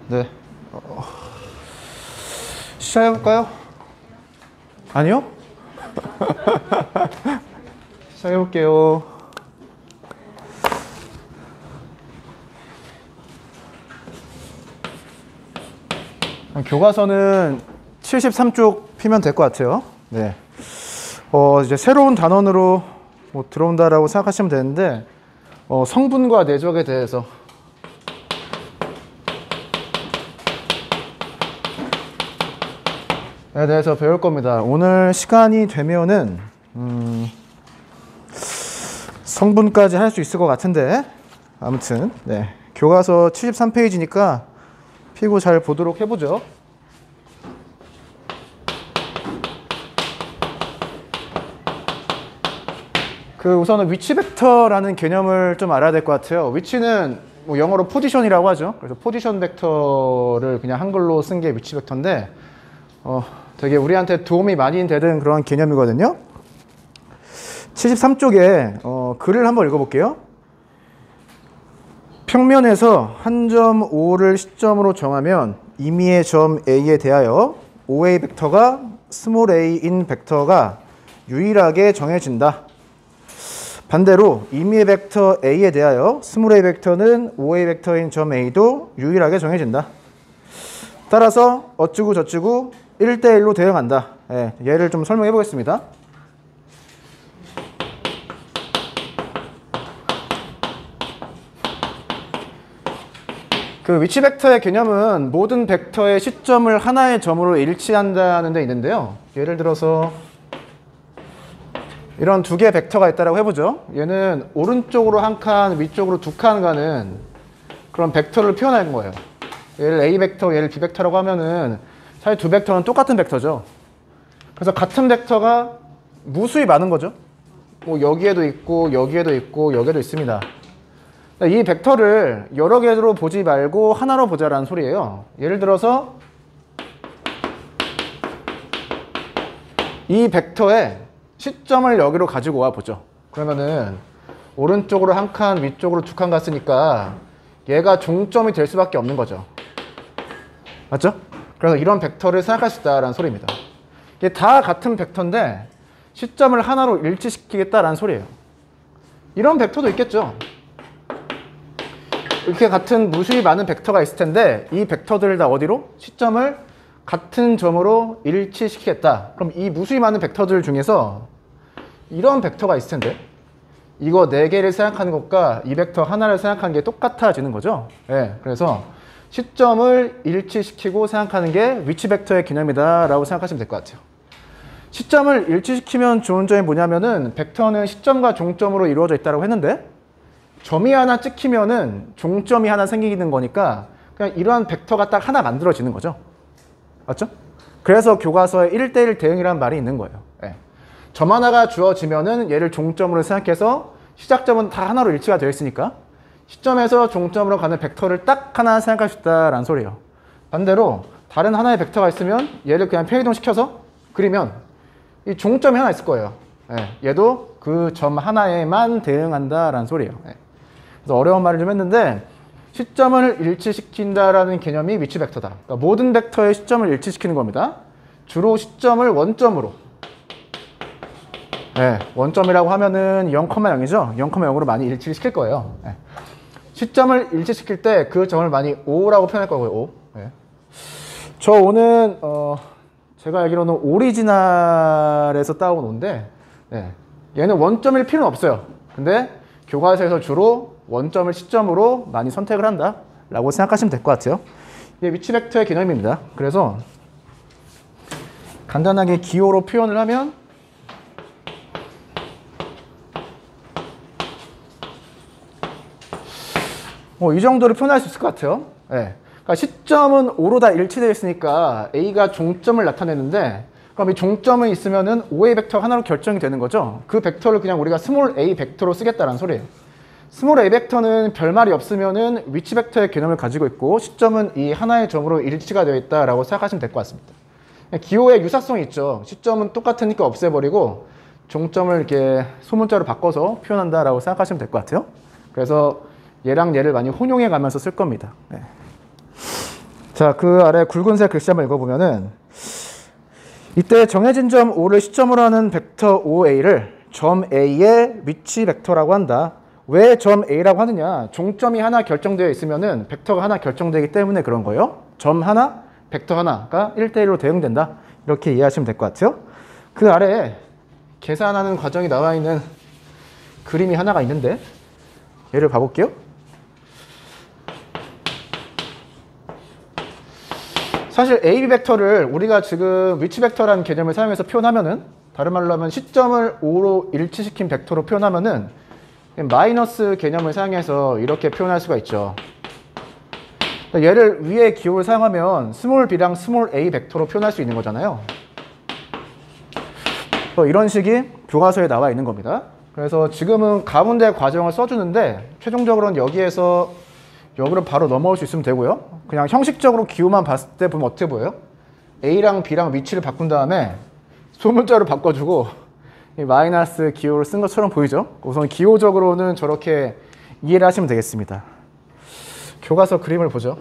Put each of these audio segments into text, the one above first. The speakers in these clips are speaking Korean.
네. 시작해볼까요? 아니요? 시작해볼게요. 교과서는 73쪽 피면 될 것 같아요. 네. 이제 새로운 단원으로 들어온다라고 생각하시면 되는데, 성분과 내적에 대해서 배울 겁니다. 오늘 시간이 되면은 성분까지 할 수 있을 것 같은데, 아무튼 네. 교과서 73페이지니까 피고 잘 보도록 해보죠. 우선은 위치 벡터라는 개념을 좀 알아야 될 것 같아요. 위치는 영어로 포지션이라고 하죠. 그래서 포지션 벡터를 그냥 한글로 쓴 게 위치 벡터인데, 되게 우리한테 도움이 많이 되는 그런 개념이거든요. 73쪽에 글을 한번 읽어볼게요. 평면에서 한 점 O를 시점으로 정하면 임의의 점 A에 대하여 OA 벡터가 스몰 a인 벡터가 유일하게 정해진다. 반대로 임의의 벡터 A에 대하여 스몰 a 벡터는 OA 벡터인 점 A도 유일하게 정해진다. 따라서 어쩌고 저쩌고 1대1로 대응한다. 예, 얘를 좀 설명해 보겠습니다. 위치 벡터의 개념은 모든 벡터의 시점을 하나의 점으로 일치한다는 데 있는데요. 예를 들어서 이런 두 개의 벡터가 있다고 해보죠. 얘는 오른쪽으로 한 칸, 위쪽으로 두 칸 가는 그런 벡터를 표현하는 거예요. 얘를 A 벡터, 얘를 B 벡터라고 하면은 사실 두 벡터는 똑같은 벡터죠. 그래서 같은 벡터가 무수히 많은 거죠. 여기에도 있고, 여기에도 있고, 여기에도 있습니다. 이 벡터를 여러 개로 보지 말고 하나로 보자라는 소리예요. 예를 들어서 이 벡터의 시점을 여기로 가지고 와 보죠. 그러면은 오른쪽으로 한 칸, 위쪽으로 두 칸 갔으니까 얘가 종점이 될 수밖에 없는 거죠. 맞죠? 그래서 이런 벡터를 생각할 수 있다는 소리입니다. 이게 다 같은 벡터인데 시점을 하나로 일치시키겠다라는 소리예요. 이런 벡터도 있겠죠. 이렇게 같은 무수히 많은 벡터가 있을 텐데 이 벡터들을 다 어디로? 시점을 같은 점으로 일치시키겠다. 그럼 이 무수히 많은 벡터들 중에서 이런 벡터가 있을 텐데 이거 4개를 생각하는 것과 이 벡터 하나를 생각하는 게 똑같아지는 거죠. 네, 그래서 시점을 일치시키고 생각하는 게 위치 벡터의 개념이다 라고 생각하시면 될 것 같아요. 시점을 일치시키면 좋은 점이 뭐냐면은 벡터는 시점과 종점으로 이루어져 있다고 했는데 점이 하나 찍히면은 종점이 하나 생기는 거니까 그냥 이러한 벡터가 딱 하나 만들어지는 거죠. 맞죠? 그래서 교과서에 1대1 대응이라는 말이 있는 거예요. 네. 점 하나가 주어지면은 얘를 종점으로 생각해서 시작점은 다 하나로 일치가 되어 있으니까 시점에서 종점으로 가는 ベクト를 딱 하나 생각할 수 있다라는 소리예요. 반대로 다른 하나의 벡터가 있으면 얘를 그냥 편의동 시켜서 그리면 이 종점이 하나 있을 거예요. 네. 얘도 그 점 하나에만 대응한다라는 소리예요. 네. 그래서 어려운 말을 좀 했는데 시점을 일치시킨다라는 개념이 위치 벡터다. 그러니까 모든 벡터의 시점을 일치시키는 겁니다. 주로 시점을 원점으로. 네, 원점이라고 하면은 0,0이죠. 0,0으로 많이 일치시킬 거예요. 네. 시점을 일치시킬 때 그 점을 많이 O라고 표현할 거고요. O. 네. 저 O는 제가 알기로는 오리지널에서 따온 O인데 네. 얘는 원점일 필요는 없어요. 근데 교과서에서 주로 원점을 시점으로 많이 선택을 한다 라고 생각하시면 될 것 같아요. 이게 위치 벡터의 개념입니다. 그래서 간단하게 기호로 표현을 하면 이 정도로 표현할 수 있을 것 같아요. 네. 그러니까 시점은 O로 다 일치되어 있으니까 A가 종점을 나타내는데 그럼 이 종점은 있으면은 OA 벡터 하나로 결정이 되는 거죠. 그 벡터를 그냥 우리가 스몰 a 벡터로 쓰겠다는 소리예요. 스몰 a 벡터는 별말이 없으면은 위치 벡터의 개념을 가지고 있고 시점은 이 하나의 점으로 일치가 되어 있다라고 생각하시면 될 것 같습니다. 기호의 유사성이 있죠. 시점은 똑같으니까 없애버리고 종점을 이렇게 소문자로 바꿔서 표현한다라고 생각하시면 될 것 같아요. 그래서 얘랑 얘를 많이 혼용해 가면서 쓸 겁니다. 네. 자, 그 아래 굵은색 글씨 한번 읽어보면은 이때 정해진 점 O를 시점으로 하는 벡터 OA를 점 A의 위치 벡터라고 한다. 왜 점 A라고 하느냐? 종점이 하나 결정되어 있으면은 벡터가 하나 결정되기 때문에 그런 거예요. 점 하나, 벡터 하나가 1대1로 대응된다. 이렇게 이해하시면 될 것 같아요. 그 아래에 계산하는 과정이 나와 있는 그림이 하나가 있는데 얘를 봐볼게요. 사실 AB 벡터를 우리가 지금 위치 벡터라는 개념을 사용해서 표현하면은, 다른 말로 하면 시점을 O로 일치시킨 벡터로 표현하면은 마이너스 개념을 사용해서 이렇게 표현할 수가 있죠. 얘를 위에 기호를 사용하면 스몰 b랑 스몰 a 벡터로 표현할 수 있는 거잖아요. 이런 식이 교과서에 나와 있는 겁니다. 그래서 지금은 가운데 과정을 써주는데 최종적으로는 여기에서 여기로 바로 넘어올 수 있으면 되고요. 그냥 형식적으로 기호만 봤을 때 보면 어떻게 보여요? A랑 B랑 위치를 바꾼 다음에 소문자로 바꿔주고 이 마이너스 기호를 쓴 것처럼 보이죠? 우선 기호적으로는 저렇게 이해를 하시면 되겠습니다. 교과서 그림을 보죠.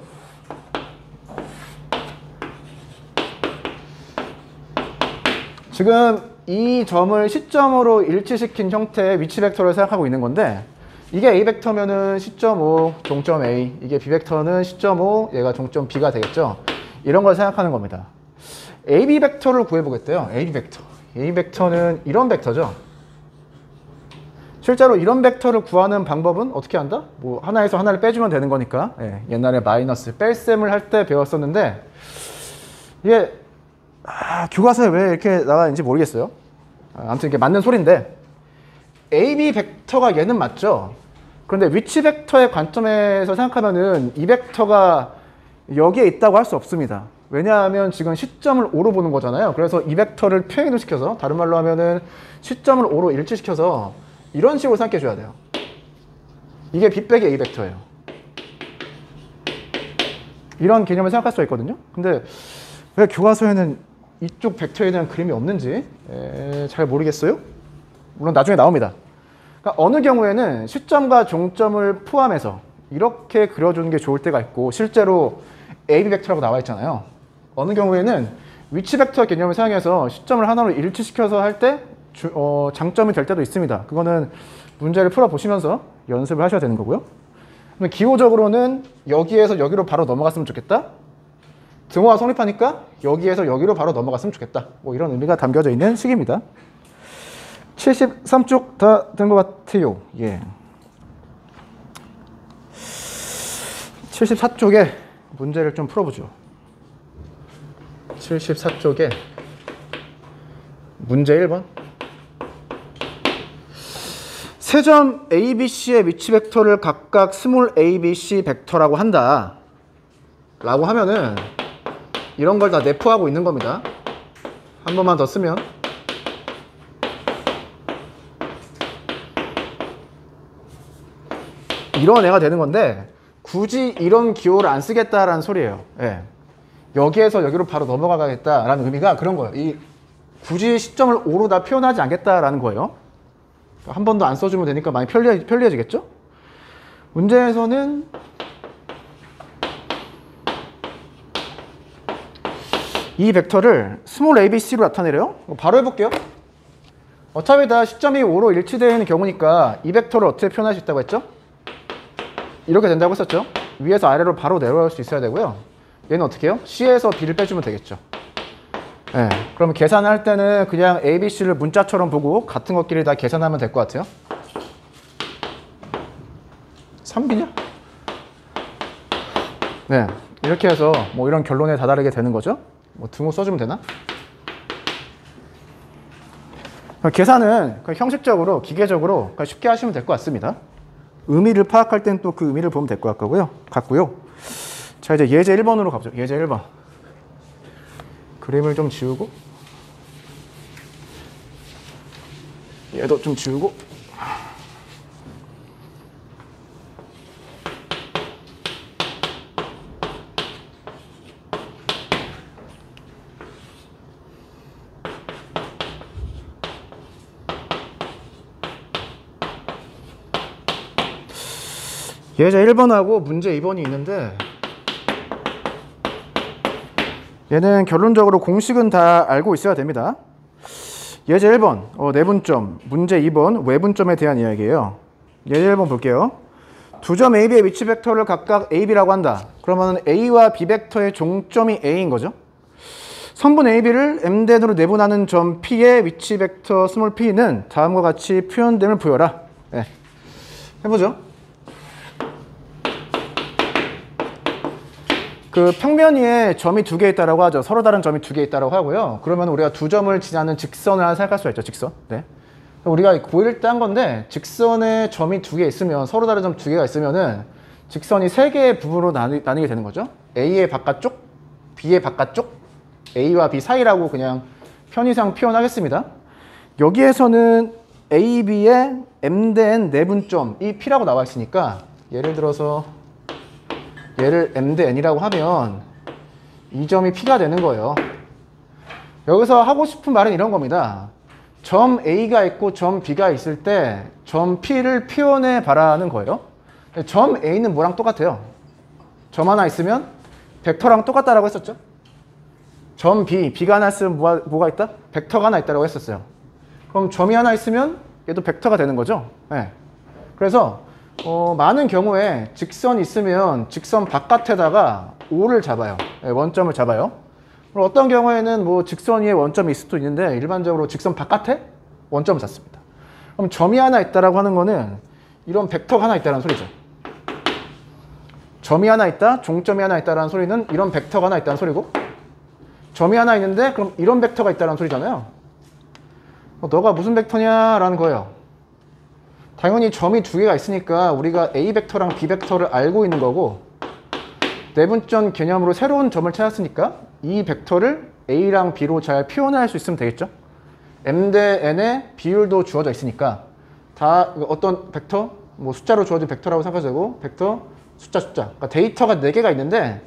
지금 이 점을 시점으로 일치시킨 형태의 위치 벡터를 생각하고 있는 건데, 이게 A 벡터면은 시점 O, 종점 A, 이게 B 벡터는 시점 O, 얘가 종점 B가 되겠죠. 이런 걸 생각하는 겁니다. AB 벡터를 구해보겠대요. AB 벡터. A 벡터는 이런 벡터죠. 실제로 이런 벡터를 구하는 방법은 어떻게 한다? 뭐 하나에서 하나를 빼주면 되는 거니까. 예, 옛날에 마이너스 뺄셈을 할 때 배웠었는데 이게 교과서에 왜 이렇게 나와 있는지 모르겠어요. 아무튼 이게 맞는 소리인데, AB 벡터가 얘는 맞죠. 그런데 위치 벡터의 관점에서 생각하면은 이 벡터가 여기에 있다고 할 수 없습니다. 왜냐하면 지금 시점을 O로 보는 거잖아요. 그래서 이 벡터를 평행을 시켜서, 다른 말로 하면은 시점을 O로 일치시켜서 이런 식으로 생각해 줘야 돼요. 이게 B 빼기 A 벡터예요. 이런 개념을 생각할 수가 있거든요. 근데 왜 교과서에는 이쪽 벡터에 대한 그림이 없는지 잘 모르겠어요. 물론 나중에 나옵니다. 그러니까 어느 경우에는 시점과 종점을 포함해서 이렇게 그려주는 게 좋을 때가 있고, 실제로 AB 벡터라고 나와 있잖아요. 어느 경우에는 위치 벡터 개념을 사용해서 시점을 하나로 일치시켜서 할 때 장점이 될 때도 있습니다. 그거는 문제를 풀어보시면서 연습을 하셔야 되는 거고요. 기호적으로는 여기에서 여기로 바로 넘어갔으면 좋겠다. 등호가 성립하니까 여기에서 여기로 바로 넘어갔으면 좋겠다. 뭐 이런 의미가 담겨져 있는 식입니다. 73쪽 다 된 것 같아요. 예. 74쪽에 문제를 좀 풀어보죠. 74쪽에 문제 1번. 세 점 ABC의 위치 벡터를 각각 스몰 ABC 벡터라고 한다 라고 하면은 이런 걸 다 내포하고 있는 겁니다. 한 번만 더 쓰면 이런 애가 되는 건데, 굳이 이런 기호를 안 쓰겠다라는 소리예요. 예. 여기에서 여기로 바로 넘어가겠다라는 의미가 그런 거예요. 굳이 시점을 O로 다 표현하지 않겠다라는 거예요. 한 번도 안 써주면 되니까 많이 편리해지겠죠? 문제에서는 이 벡터를 스몰 ABC로 나타내래요. 바로 해볼게요. 어차피 다 시점이 O로 일치되는 경우니까 이 벡터를 어떻게 표현할 수 있다고 했죠? 이렇게 된다고 했었죠? 위에서 아래로 바로 내려올 수 있어야 되고요. 얘는 어떻게 해요? C에서 B를 빼주면 되겠죠. 네, 그러면 계산할 때는 그냥 A, B, C를 문자처럼 보고 같은 것끼리 다 계산하면 될 것 같아요. 3B냐? 네, 이렇게 해서 뭐 이런 결론에 다다르게 되는 거죠. 뭐 등호 써주면 되나? 계산은 형식적으로, 기계적으로 쉽게 하시면 될 것 같습니다. 의미를 파악할 땐 또 그 의미를 보면 될 것 같고요. 자, 이제 예제 1번으로 가보죠. 예제 1번. 그림을 좀 지우고, 얘도 좀 지우고. 예제 1번하고 문제 2번이 있는데, 얘는 결론적으로 공식은 다 알고 있어야 됩니다. 예제 1번 내분점, 문제 2번 외분점에 대한 이야기예요. 예제 1번 볼게요. 두 점 A, B의 위치 벡터를 각각 A, B라고 한다. 그러면 A와 B 벡터의 종점이 A인 거죠. 선분 A, B를 M대으로 내분하는 점 P의 위치 벡터 스몰 p는 다음과 같이 표현됨을 보여라. 네. 해보죠. 그 평면 위에 점이 두 개 있다라고 하죠. 서로 다른 점이 두 개 있다라고 하고요. 그러면 우리가 두 점을 지나는 직선을 하나 생각할 수가 있죠. 직선. 네. 우리가 고1 때 한 건데 직선에 점이 두 개 있으면 서로 다른 점 두 개가 있으면은 직선이 세 개의 부분으로 나뉘게 되는 거죠. A의 바깥쪽, B의 바깥쪽, A와 B 사이라고 그냥 편의상 표현하겠습니다. 여기에서는 A, B의 M 대 N 내분점이 P라고 나와 있으니까 예를 들어서 얘를 M 대 N이라고 하면 이 점이 P가 되는 거예요. 여기서 하고 싶은 말은 이런 겁니다. 점 A가 있고 점 B가 있을 때 점 P를 표현해 봐라는 거예요. 점 A는 뭐랑 똑같아요? 점 하나 있으면 벡터랑 똑같다라고 했었죠. 점 B, B가 하나 있으면 뭐가 있다? 벡터가 하나 있다라고 했었어요. 그럼 점이 하나 있으면 얘도 벡터가 되는 거죠. 네. 그래서 많은 경우에 직선이 있으면 직선 바깥에다가 O를 잡아요. 네, 원점을 잡아요. 그리고 어떤 경우에는 뭐 직선 위에 원점이 있을 수도 있는데 일반적으로 직선 바깥에 원점을 잡습니다. 그럼 점이 하나 있다라고 하는 거는 이런 벡터가 하나 있다는 소리죠. 점이 하나 있다, 종점이 하나 있다라는 소리는 이런 벡터가 하나 있다는 소리고, 점이 하나 있는데 그럼 이런 벡터가 있다는 소리잖아요. 너가 무슨 벡터냐라는 거예요. 당연히 점이 두 개가 있으니까 우리가 A 벡터랑 B 벡터를 알고 있는 거고, 내분점 개념으로 새로운 점을 찾았으니까 이 벡터를 A랑 B로 잘 표현할 수 있으면 되겠죠. M 대 N의 비율도 주어져 있으니까 다 어떤 벡터, 뭐 숫자로 주어진 벡터라고 생각해도 되고, 벡터, 숫자. 그러니까 데이터가 4개가 있는데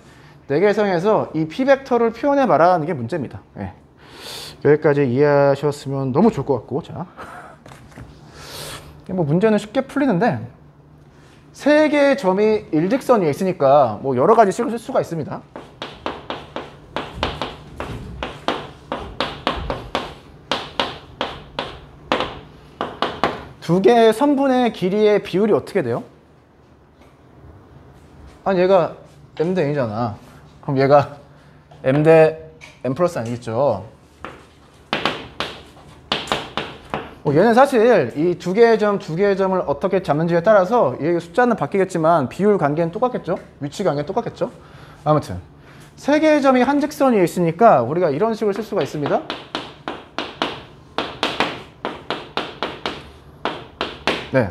4개의 성에서 이 P 벡터를 표현해 말하는 게 문제입니다. 네. 여기까지 이해하셨으면 너무 좋을 것 같고, 자, 뭐 문제는 쉽게 풀리는데 3개의 점이 일직선 위에 있으니까 뭐 여러 가지 식을 쓸 수가 있습니다. 두 개의 선분의 길이의 비율이 어떻게 돼요? 아니 얘가 M 대 N이잖아. 그럼 얘가 M 대 N 플러스 아니겠죠? 얘는 사실 이 두 개의 점을 어떻게 잡는지에 따라서 이 숫자는 바뀌겠지만 비율 관계는 똑같겠죠? 위치 관계는 똑같겠죠? 아무튼 3개의 점이 한 직선 위에 있으니까 우리가 이런 식으로 쓸 수가 있습니다. 네,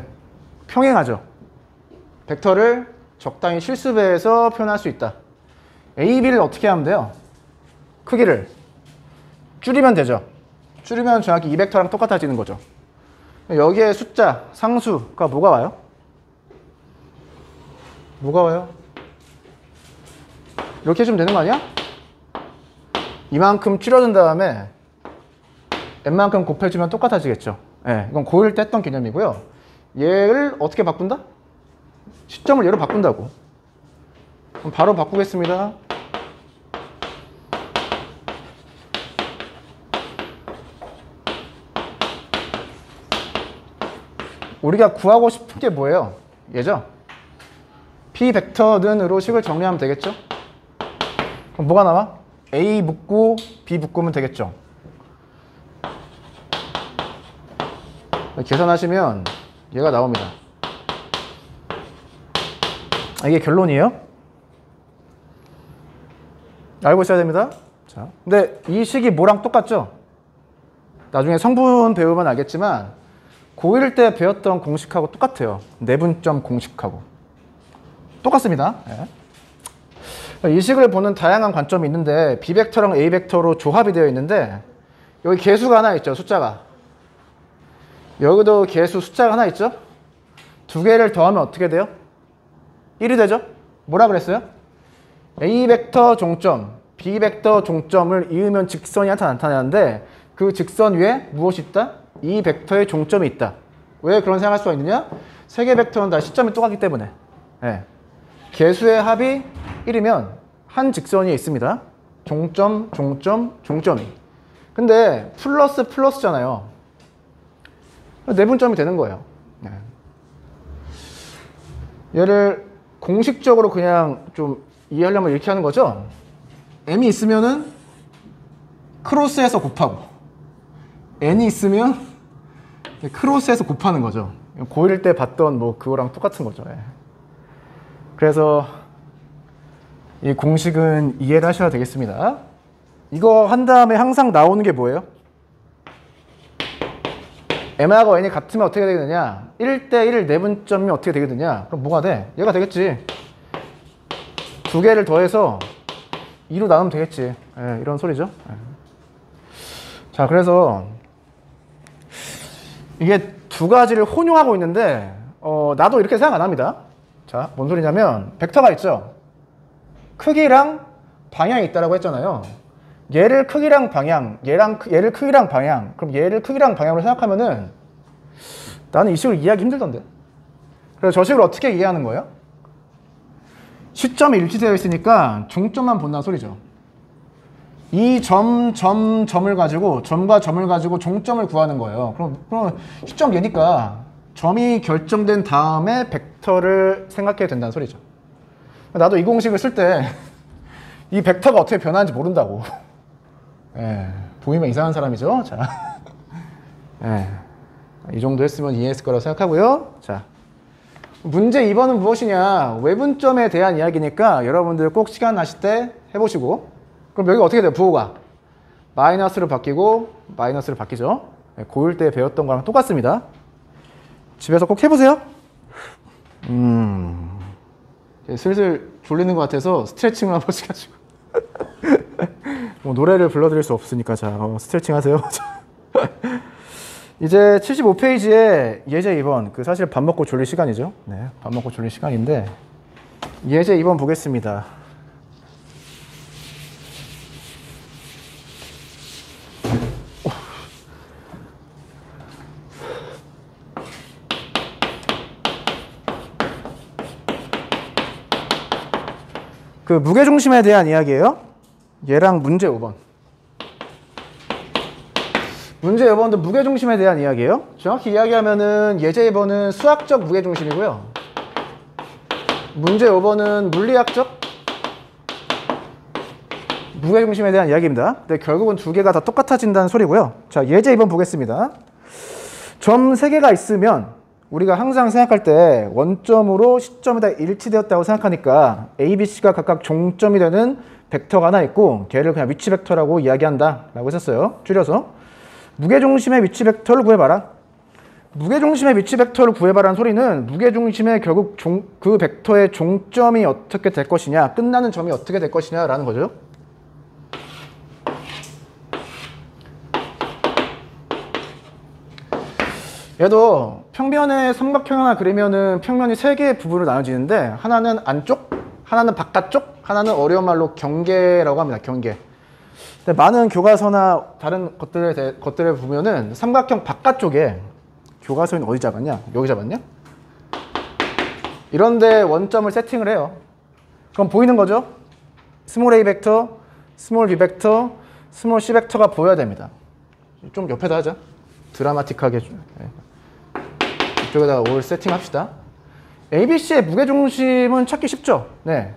평행하죠. 벡터를 적당히 실수배해서 표현할 수 있다. A, B를 어떻게 하면 돼요? 크기를 줄이면 되죠. 줄이면 정확히 이 벡터랑 똑같아지는 거죠. 여기에 숫자, 상수가 뭐가 와요? 뭐가 와요? 이렇게 해주면 되는 거 아니야? 이만큼 줄여준 다음에 n만큼 곱해주면 똑같아지겠죠. 네, 이건 고1 때 했던 개념이고요. 얘를 어떻게 바꾼다? 시점을 얘로 바꾼다고. 그럼 바로 바꾸겠습니다. 우리가 구하고 싶은 게 뭐예요? 얘죠? P 벡터는으로 식을 정리하면 되겠죠? 그럼 뭐가 나와? A 묶고 B 묶으면 되겠죠? 계산하시면 얘가 나옵니다. 이게 결론이에요. 알고 있어야 됩니다. 자, 근데 이 식이 뭐랑 똑같죠? 나중에 성분 배우면 알겠지만 고1 때 배웠던 공식하고 똑같아요. 내분점 공식하고 똑같습니다. 네. 이 식을 보는 다양한 관점이 있는데 B 벡터랑 A 벡터로 조합이 되어 있는데 여기 개수가 하나 있죠. 숫자가. 여기도 개수 숫자가 하나 있죠. 두 개를 더하면 어떻게 돼요? 1이 되죠. 뭐라 그랬어요? A 벡터 종점, B 벡터 종점을 이으면 직선이 나타나는데 그 직선 위에 무엇이 있다? 이 벡터의 종점이 있다. 왜 그런 생각할 수가 있느냐? 세 개 벡터는 다 시점이 똑같기 때문에. 네. 개수의 합이 1이면 한 직선 위에 있습니다. 종점, 종점, 종점이. 근데 플러스 플러스잖아요. 내분점이 되는 거예요. 네. 얘를 공식적으로 그냥 좀 이해하려면 이렇게 하는 거죠. m이 있으면은 크로스해서 곱하고 n이 있으면 크로스해서 곱하는 거죠. 고1 때 봤던 뭐 그거랑 똑같은 거죠. 예. 그래서 이 공식은 이해를 하셔야 되겠습니다. 이거 한 다음에 항상 나오는 게 뭐예요? m하고 n이 같으면 어떻게 되겠느냐? 1대1 내분점이 어떻게 되겠느냐? 그럼 뭐가 돼? 얘가 되겠지. 두 개를 더해서 2로 나누면 되겠지. 예, 이런 소리죠. 예. 자, 그래서 이게 두 가지를 혼용하고 있는데 나도 이렇게 생각 안 합니다. 자, 뭔 소리냐면 벡터가 있죠. 크기랑 방향이 있다라고 했잖아요. 얘를 크기랑 방향, 얘를 크기랑 방향, 그럼 얘를 크기랑 방향으로 생각하면은 나는 이 식으로 이해하기 힘들던데. 그래서 저 식으로 어떻게 이해하는 거예요? 시점이 일치되어 있으니까 종점만 본다는 소리죠. 이 점을 가지고, 점과 점을 가지고 종점을 구하는 거예요. 그럼 시점 얘니까 점이 결정된 다음에 벡터를 생각해야 된다는 소리죠. 나도 이 공식을 쓸 때 이 벡터가 어떻게 변하는지 모른다고. 예, 보이면 이상한 사람이죠. 자, 예, 이 정도 했으면 이해했을 거라고 생각하고요. 자, 문제 2번은 무엇이냐? 외분점에 대한 이야기니까 여러분들 꼭 시간 나실 때 해보시고. 그럼 여기가 어떻게 돼요? 부호가 마이너스로 바뀌고 마이너스로 바뀌죠. 예, 고1 때 배웠던 거랑 똑같습니다. 집에서 꼭 해보세요. 슬슬 졸리는 것 같아서 스트레칭을 한번 시켜가지고 뭐 노래를 불러드릴 수 없으니까 자 스트레칭 하세요. 이제 75페이지에 예제 2번 그 사실 밥 먹고 졸릴 시간이죠. 네, 밥 먹고 졸릴 시간인데 예제 2번 보겠습니다. 그 무게중심에 대한 이야기예요. 얘랑 문제 5번. 문제 5번도 무게중심에 대한 이야기예요. 정확히 이야기하면은 예제 2번은 수학적 무게중심이고요. 문제 5번은 물리학적 무게중심에 대한 이야기입니다. 근데 결국은 두 개가 다 똑같아진다는 소리고요. 자, 예제 2번 보겠습니다. 점 3개가 있으면 우리가 항상 생각할 때 원점으로 시점이 다 일치되었다고 생각하니까 A, B, C가 각각 종점이 되는 벡터가 하나 있고 걔를 그냥 위치 벡터라고 이야기한다 라고 했었어요. 줄여서 무게중심의 위치 벡터를 구해봐라. 무게중심의 위치 벡터를 구해봐라는 소리는 무게중심의 결국 그 벡터의 종점이 어떻게 될 것이냐, 끝나는 점이 어떻게 될 것이냐 라는 거죠. 얘도 평면에 삼각형 하나 그리면은 평면이 3개의 부분으로 나눠지는데 하나는 안쪽, 하나는 바깥쪽, 하나는 어려운 말로 경계라고 합니다. 경계. 근데 많은 교과서나 다른 것들을 보면은 삼각형 바깥쪽에 교과서는 어디 잡았냐? 여기 잡았냐? 이런데 원점을 세팅을 해요. 그럼 보이는 거죠? 스몰 a 벡터, 스몰 b 벡터, 스몰 c 벡터가 보여야 됩니다. 좀 옆에다 하자. 드라마틱하게. 이쪽에다가 올 세팅합시다. ABC의 무게중심은 찾기 쉽죠? 네.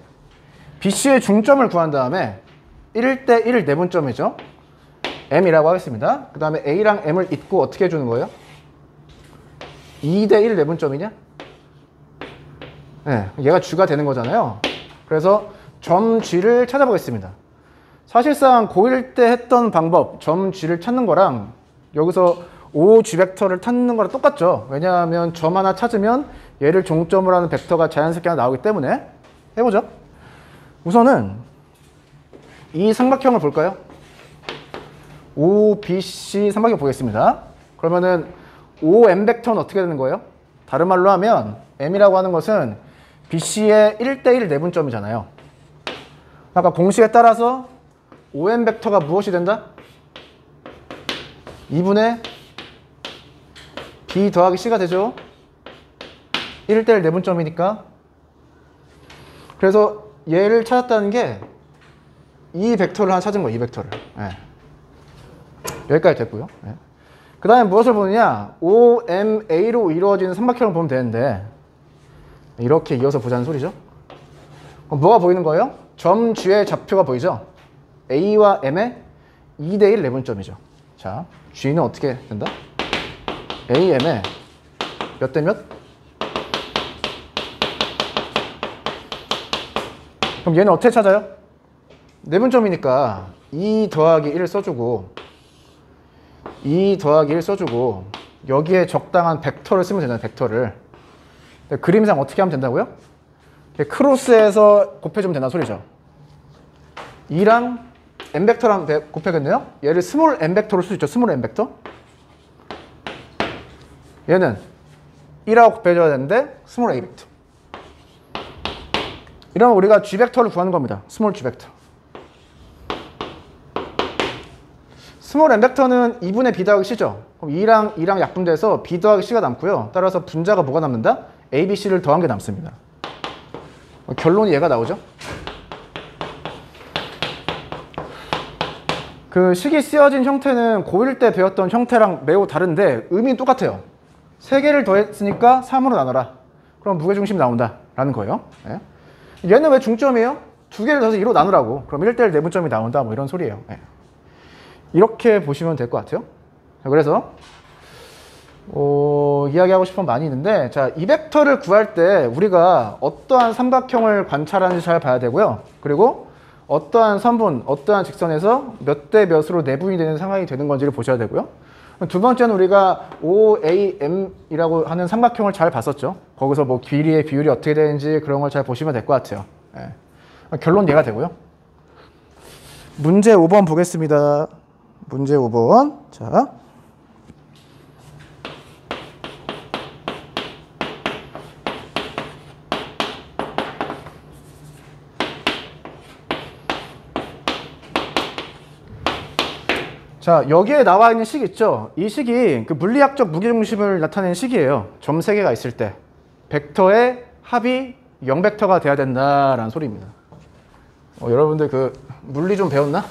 BC의 중점을 구한 다음에 1대1 내분점이죠. M이라고 하겠습니다. 그 다음에 A랑 M을 잇고 어떻게 해주는 거예요? 2대1 내분점이냐? 네. 얘가 G가 되는 거잖아요. 그래서 점 G를 찾아보겠습니다. 사실상 고1 때 했던 방법, 점 G를 찾는 거랑 여기서 OG 벡터를 찾는 거랑 똑같죠. 왜냐하면 점 하나 찾으면 얘를 종점으로 하는 벡터가 자연스럽게 하나 나오기 때문에 해보죠. 우선은 이 삼각형을 볼까요? OBC 삼각형 보겠습니다. 그러면은 OM 벡터는 어떻게 되는 거예요? 다른 말로 하면 M이라고 하는 것은 BC의 1대1 내분점이잖아요. 아까 공식에 따라서 OM 벡터가 무엇이 된다? 2분의 B 더하기 C가 되죠. 1대1 내분점이니까. 그래서 얘를 찾았다는 게 이 벡터를 하나 찾은 거예요. 이 벡터를. 예. 여기까지 됐고요. 예. 그 다음에 무엇을 보느냐? OMA로 이루어지는 삼각형을 보면 되는데 이렇게 이어서 보자는 소리죠. 그럼 뭐가 보이는 거예요? 점 G의 좌표가 보이죠? A와 M의 2대1 내분점이죠. 자, G는 어떻게 된다? A, M의 몇 대 몇? 그럼 얘는 어떻게 찾아요? 내분점이니까 2 더하기 1을 써주고 2 더하기 1 써주고 여기에 적당한 벡터를 쓰면 되잖아요. 벡터를. 그림상 어떻게 하면 된다고요? 크로스해서 곱해주면 된다는 소리죠. 2랑 n벡터랑 곱해야겠네요. 얘를 스몰 n벡터로 쓸 수 있죠. 스몰 n벡터. 얘는 1하고 곱해줘야 되는데 스몰 a벡터. 이러면 우리가 g벡터를 구하는 겁니다. 스몰 g벡터. 스몰 n벡터는 2분의 b 더하기 c죠. 그럼 2랑 약분돼서 b 더하기 c가 남고요. 따라서 분자가 뭐가 남는다? a, b, c를 더한 게 남습니다. 결론이 얘가 나오죠. 그 식이 쓰여진 형태는 고1 때 배웠던 형태랑 매우 다른데 의미는 똑같아요. 3개를 더했으니까 3으로 나눠라. 그럼 무게중심이 나온다 라는 거예요. 예. 얘는 왜 중점이에요? 2개를 더해서 2로 나누라고. 그럼 1대1 내분점이 나온다 뭐 이런 소리예요. 예. 이렇게 보시면 될 것 같아요. 그래서 이야기하고 싶은 건 많이 있는데, 자, 이 벡터를 구할 때 우리가 어떠한 삼각형을 관찰하는지 잘 봐야 되고요. 그리고 어떠한 선분, 어떠한 직선에서 몇 대 몇으로 내분이 되는 상황이 되는 건지를 보셔야 되고요. 두 번째는 우리가 OAM이라고 하는 삼각형을 잘 봤었죠. 거기서 뭐 길이의 비율이 어떻게 되는지 그런 걸 잘 보시면 될 것 같아요. 예. 결론 이해가 되고요. 문제 5번 보겠습니다. 문제 5번. 자. 자, 여기에 나와 있는 식 있죠? 이 식이 그 물리학적 무게중심을 나타내는 식이에요. 점 3개가 있을 때. 벡터의 합이 0벡터가 돼야 된다라는 소리입니다. 여러분들 그 물리 좀 배웠나?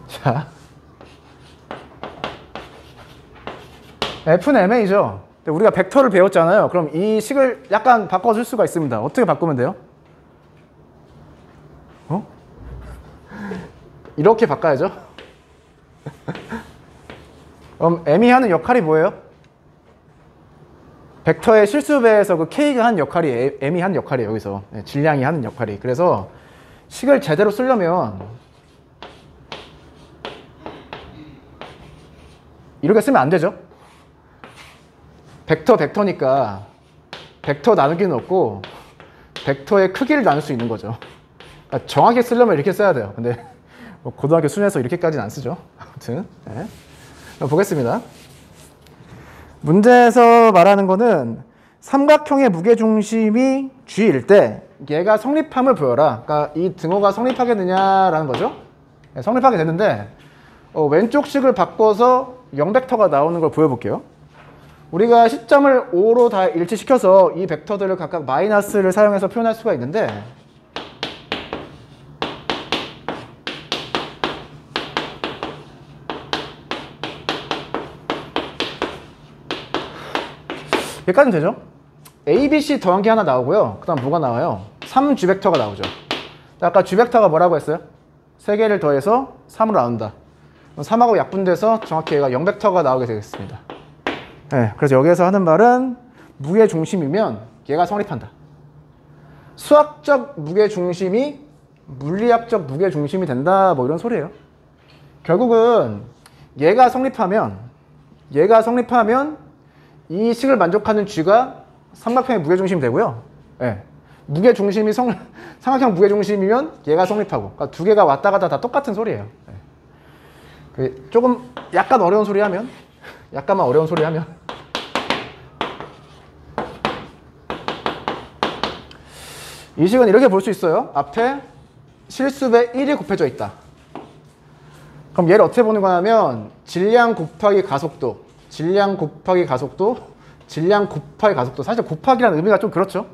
자, F는 MA죠. 우리가 벡터를 배웠잖아요. 그럼 이 식을 약간 바꿔줄 수가 있습니다. 어떻게 바꾸면 돼요? 이렇게 바꿔야죠. 그럼 M이 하는 역할이 뭐예요? 벡터의 실수배에서 그 K가 하는 역할이 M이 하는 역할이에요. 여기서 질량이 하는 역할이. 그래서 식을 제대로 쓰려면 이렇게 쓰면 안 되죠. 벡터니까 벡터 나누기는 없고 벡터의 크기를 나눌 수 있는 거죠. 그러니까 정확히 쓰려면 이렇게 써야 돼요. 근데 뭐 고등학교 수능에서 이렇게까지는 안 쓰죠. 아무튼 네. 보겠습니다. 문제에서 말하는 거는 삼각형의 무게중심이 G일 때 얘가 성립함을 보여라. 그러니까 이 등호가 성립하겠느냐라는 거죠. 네, 성립하게 되는데 왼쪽 식을 바꿔서 0벡터가 나오는 걸 보여볼게요. 우리가 시점을 5로 다 일치시켜서 이 벡터들을 각각 마이너스를 사용해서 표현할 수가 있는데, 여기까지는 되죠? A, B, C 더한 게 하나 나오고요. 그 다음 뭐가 나와요? 3G 벡터가 나오죠. 아까 G 벡터가 뭐라고 했어요? 3개를 더해서 3으로 나눈다. 3하고 약분돼서 정확히 얘가 0벡터가 나오게 되겠습니다. 네, 그래서 여기에서 하는 말은 무게중심이면 얘가 성립한다. 수학적 무게중심이 물리학적 무게중심이 된다. 뭐 이런 소리예요. 결국은 얘가 성립하면 이 식을 만족하는 G가 삼각형의 무게중심이 되고요. 네. 무게중심이 삼각형 무게중심이면 얘가 성립하고, 그러니까 두 개가 왔다 갔다 다 똑같은 소리예요. 네. 조금 약간 어려운 소리 하면, 약간만 어려운 소리 하면 이 식은 이렇게 볼 수 있어요. 앞에 실수배 1이 곱해져 있다. 그럼 얘를 어떻게 보는 거냐면 질량 곱하기 가속도, 질량 곱하기 가속도, 질량 곱하기 가속도. 사실 곱하기라는 의미가 좀 그렇죠.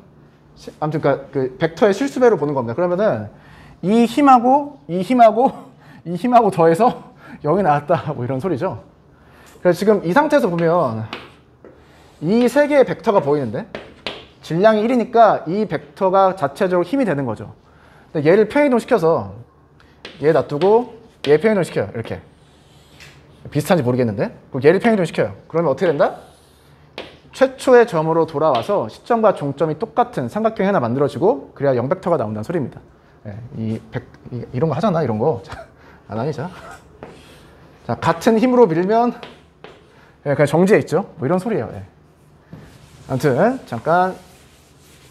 아무튼 그 벡터의 실수배로 보는 겁니다. 그러면은 이 힘하고 이 힘하고 이 힘하고 더해서 0이 나왔다 뭐 이런 소리죠. 그래서 지금 이 상태에서 보면 이 세 개의 벡터가 보이는데 질량이 1이니까 이 벡터가 자체적으로 힘이 되는 거죠. 근데 얘를 평행이동 시켜서 얘 놔두고 얘 평행이동 시켜요. 이렇게 비슷한지 모르겠는데 그럼 얘를 평행이동 시켜요. 그러면 어떻게 된다? 최초의 점으로 돌아와서 시점과 종점이 똑같은 삼각형이 하나 만들어지고 그래야 0벡터가 나온다는 소리입니다. 예, 이런 거 하잖아, 이런 거. 안 아니죠? 자, 같은 힘으로 밀면 예, 그냥 정지해 있죠. 뭐 이런 소리예요. 예. 아무튼 잠깐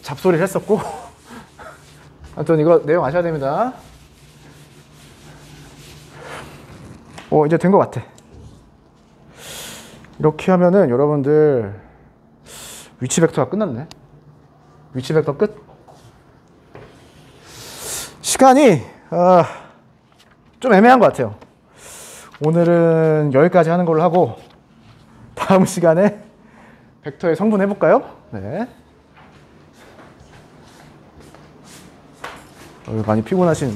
잡소리를 했었고 아무튼 이거 내용 아셔야 됩니다. 이제 된 것 같아. 이렇게 하면은 여러분들 위치 벡터가 끝났네. 위치 벡터 끝. 시간이 좀 애매한 것 같아요. 오늘은 여기까지 하는 걸로 하고 다음 시간에 벡터의 성분 해볼까요? 네. 많이 피곤하신